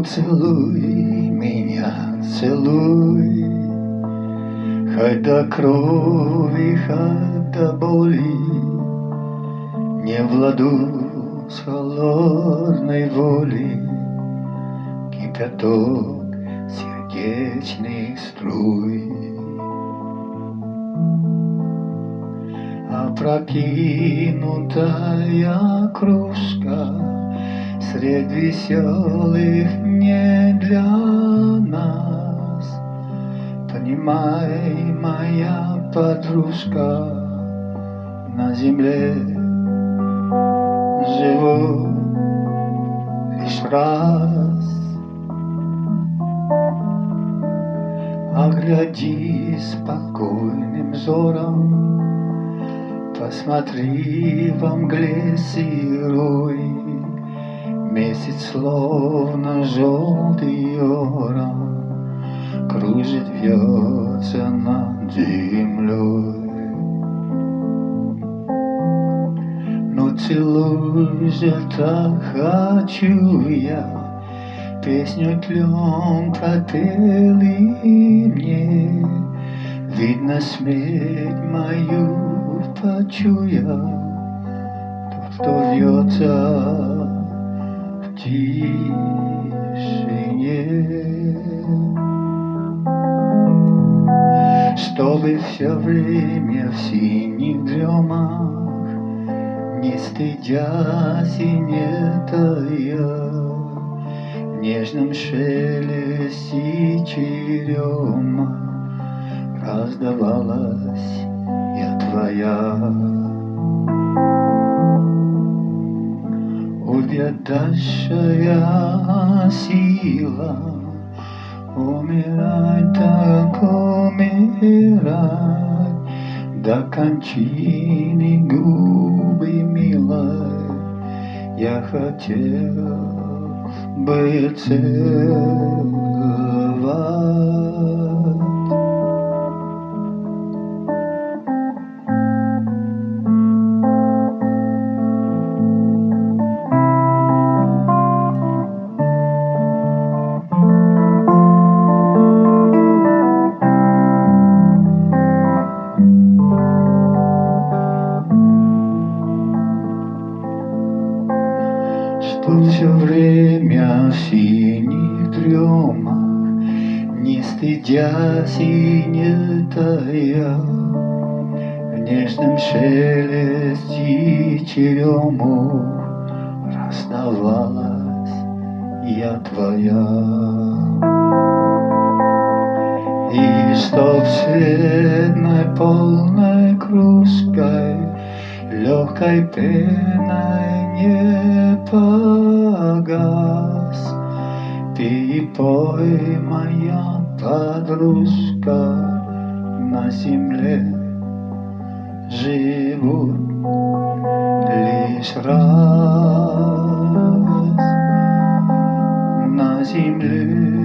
Поцелуй меня, целуй, хоть до крови, хоть до боли, не в ладу с холодной волей кипяток сердечных струй. Опрокинутая кружка средь веселых не для нас. Понимай, моя подружка, на земле живу лишь раз. Огляди спокойным взором, посмотри во мгле сырой, месяц словно желтый ором кружит, вьется над землей. Ну целуй же, так хочу я, песню тлен пропели мне. Видно, смерть мою почуя, тот, кто вьется в тишине. Чтобы все время в синих дремах, не стыдясь и не тая, в нежном шелесте черема раздавалась я твоя. Увядавшая сила умирать, так умирать, до кончины губы милой я хотел бы целовать. Что все время в синих дремах, не стыдясь и не тая, в нежном шелесте черемух раздавалась я твоя. И чтоб средной полной кружкой легкой пеной не погас, ты пой, моя подружка, на земле живут лишь раз. На земле